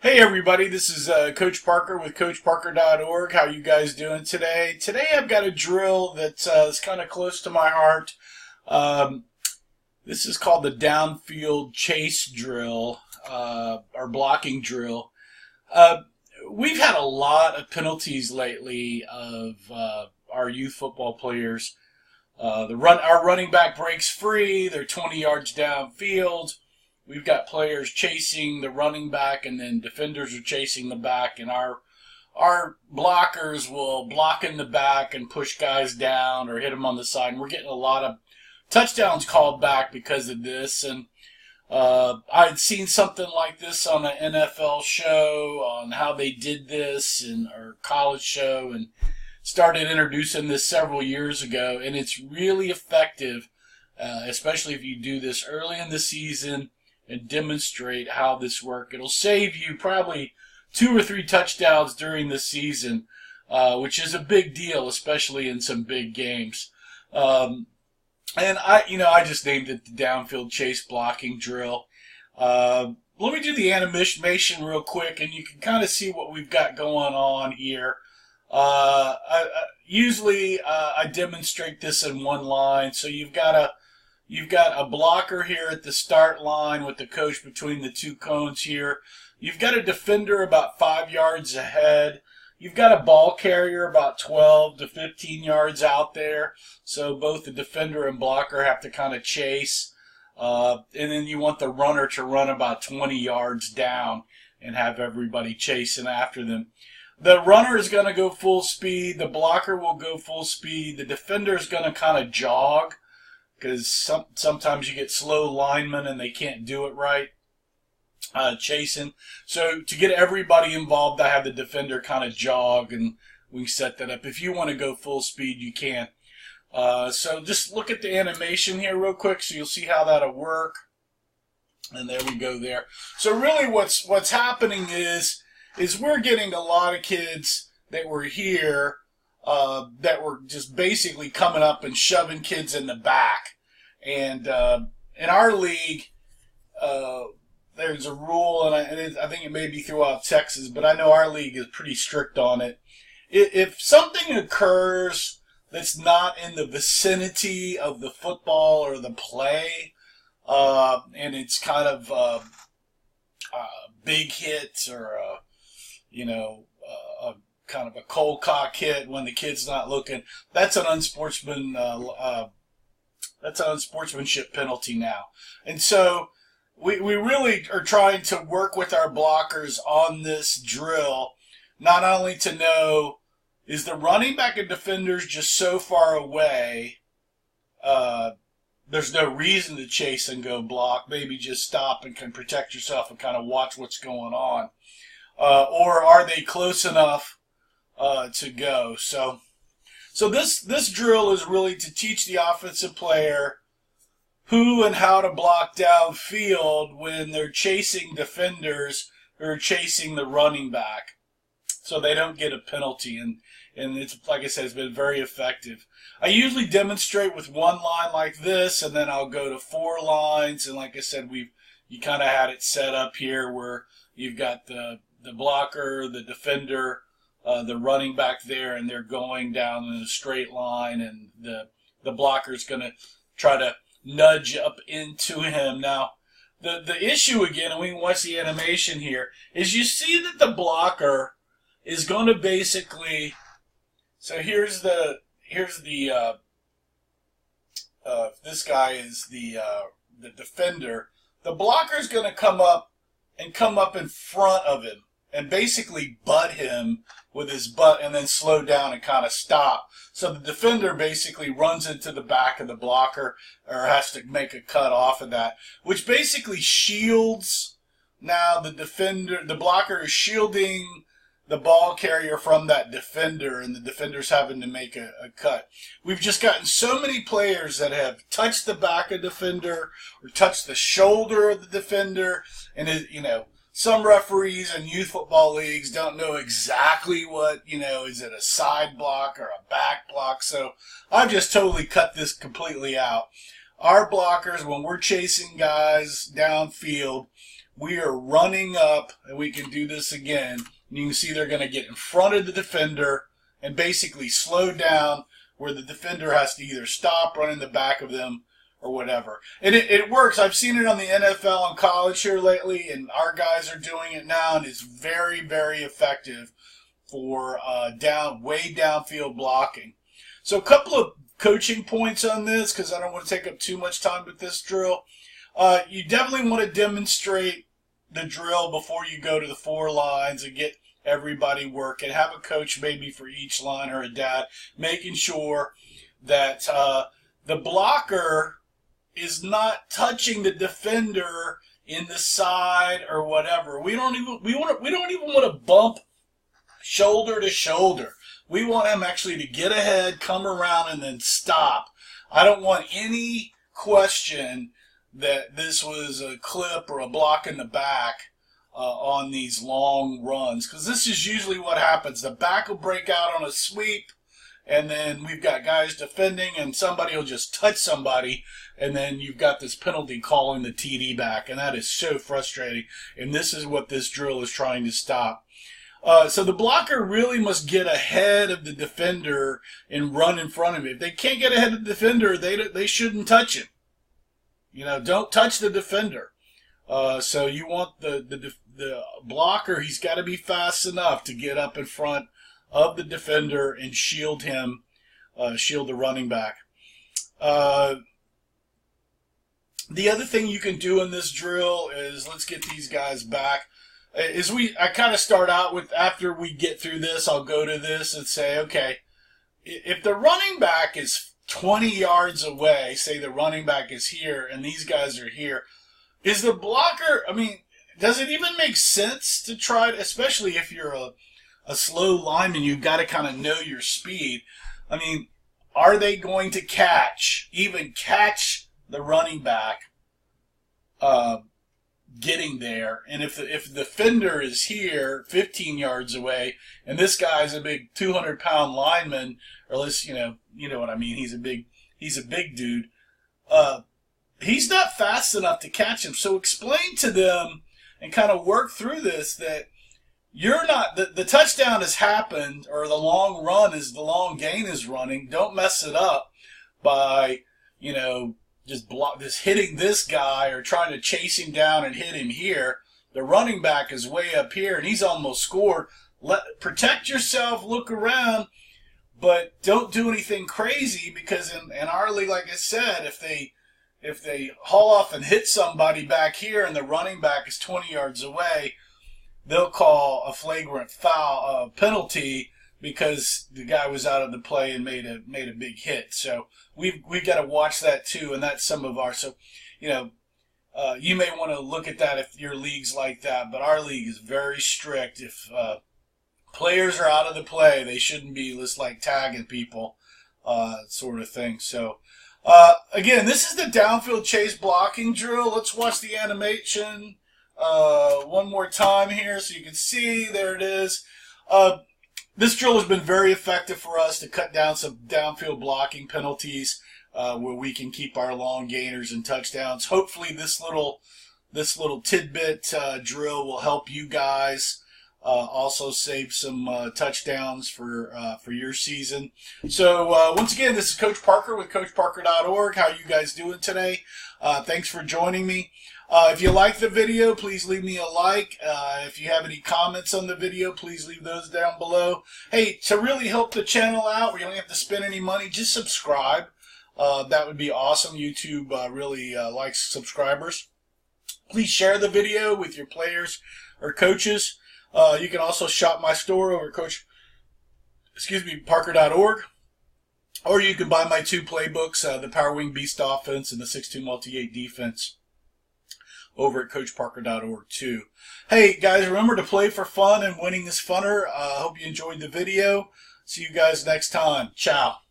Hey everybody, this is Coach Parker with CoachParker.org. How you guys doing today? Today I've got a drill that's is kind of close to my heart. Um, this is called the Downfield Chase Drill, or Blocking Drill. Uh, we've had a lot of penalties lately of our youth football players. Our running back breaks free. They're 20 yards downfield. We've got players chasing the running back, and then defenders are chasing the back, and our blockers will block in the back and push guys down or hit them on the side. And we're getting a lot of touchdowns called back because of this. And I'd seen something like this on an NFL show on how they did this, or college show, and started introducing this several years ago. And it's really effective, especially if you do this early in the season and demonstrate how this works. It'll save you probably 2 or 3 touchdowns during the season, which is a big deal, especially in some big games. And I just named it the Downfield Chase Blocking Drill. Let me do the animation real quick, and you can kind of see what we've got going on here. Usually I demonstrate this in one line, so you've got a blocker here at the start line with the coach between the 2 cones here. You've got a defender about 5 yards ahead. You've got a ball carrier about 12 to 15 yards out there. So both the defender and blocker have to kind of chase. And then you want the runner to run about 20 yards down and have everybody chasing after them. The runner is going to go full speed. The blocker will go full speed. The defender is going to kind of jog, because sometimes you get slow linemen and they can't do it right, chasing. So to get everybody involved, I have the defender kind of jog, and we can set that up. If you want to go full speed, you can. So just look at the animation here real quick so you'll see how that'll work. And there we go there. So really what's happening is we're getting a lot of kids that were here that were just basically coming up and shoving kids in the back. And in our league, there's a rule, and I think it may be throughout Texas, but I know our league is pretty strict on it. If something occurs that's not in the vicinity of the football or the play, and it's kind of a big hit or a kind of a cold cock hit when the kid's not looking, that's an unsportsmanship penalty now. And so we really are trying to work with our blockers on this drill, not only to know, is the running back and defenders just so far away, there's no reason to chase and go block, maybe just stop and can protect yourself and kind of watch what's going on. Or are they close enough to go? So this drill is really to teach the offensive player who and how to block downfield when they're chasing defenders or chasing the running back, so they don't get a penalty. And it's, like I said, it's been very effective. I usually demonstrate with one line like this, and then I'll go to 4 lines. And like I said, you kind of had it set up here where you've got the blocker, the defender, the running back there, and they're going down in a straight line, and the blocker's going to try to nudge up into him. Now, the issue again, and we can watch the animation here, is you see that the blocker is going to basically, so here's this guy is the defender. The blocker is going to come up in front of him and basically butt him with his butt, and then slow down and kind of stop. So the defender basically runs into the back of the blocker, or has to make a cut off of that, which basically shields. Now the blocker is shielding the ball carrier from that defender, and the defender's having to make a cut. We've just gotten so many players that have touched the back of the defender or touched the shoulder of the defender, and some referees in youth football leagues don't know exactly what, is it a side block or a back block? So I've just totally cut this completely out. Our blockers, when we're chasing guys downfield, we are running up, and we can do this again. And you can see they're going to get in front of the defender and basically slow down where the defender has to either stop, run in the back of them, or whatever. And it works. I've seen it on the NFL and college here lately, and our guys are doing it now, and it's very, very effective for way downfield blocking. So a couple of coaching points on this, because I don't want to take up too much time with this drill. You definitely want to demonstrate the drill before you go to the 4 lines and get everybody working. Have a coach maybe for each line, or a dad, making sure that the blocker is not touching the defender in the side or whatever. We don't even want to bump shoulder to shoulder. We want him actually to get ahead, come around, and then stop. I don't want any question that this was a clip or a block in the back on these long runs, because this is usually what happens. The back will break out on a sweep, and then we've got guys defending, and somebody will just touch somebody, and then you've got this penalty calling the TD back, and that is so frustrating. And this is what this drill is trying to stop. So the blocker really must get ahead of the defender and run in front of him. If they can't get ahead of the defender, they shouldn't touch him. You know, don't touch the defender. So you want the blocker, he's got to be fast enough to get up in front of the defender and shield him, shield the running back. The other thing you can do in this drill is, let's get these guys back, I kind of start out with, after we get through this, I'll go to this and say, okay, if the running back is 20 yards away, say the running back is here and these guys are here, is the blocker, I mean, does it even make sense to try, especially if you're a slow lineman, you've got to kind of know your speed. I mean, are they going to even catch the running back getting there? And if the defender is here 15 yards away and this guy's a big 200-pound lineman, or let's, you know what I mean, he's a big dude, he's not fast enough to catch him. So explain to them and kind of work through this, that you're not, the touchdown has happened, or the long run is, the long gain is running. Don't mess it up by, just hitting this guy or trying to chase him down and hit him here. The running back is way up here and he's almost scored. Protect yourself, look around, but don't do anything crazy, because in our league, like I said, if they haul off and hit somebody back here and the running back is 20 yards away, they'll call a flagrant foul penalty because the guy was out of the play and made a big hit. So we've got to watch that too, and that's some of our. So you may want to look at that if your league's like that, but our league is very strict. If players are out of the play, they shouldn't be just like tagging people, sort of thing. So again, this is the downfield chase blocking drill. Let's watch the animation one more time here so you can see. There it is. This drill has been very effective for us to cut down some downfield blocking penalties, where we can keep our long gainers and touchdowns. Hopefully this little tidbit drill will help you guys also save some touchdowns for your season. So once again, this is Coach Parker with CoachParker.org. How you guys doing today? Thanks for joining me. If you like the video, please leave me a like. If you have any comments on the video, please leave those down below. Hey, to really help the channel out, where you don't have to spend any money, just subscribe. That would be awesome. YouTube really likes subscribers. Please share the video with your players or coaches. You can also shop my store over at Parker.org. Or you can buy my 2 playbooks, the Power Wing Beast Offense and the 6'2 Multi-8 Defense, over at CoachParker.org too. Hey guys, remember to play for fun, and winning is funner. I hope you enjoyed the video. See you guys next time. Ciao.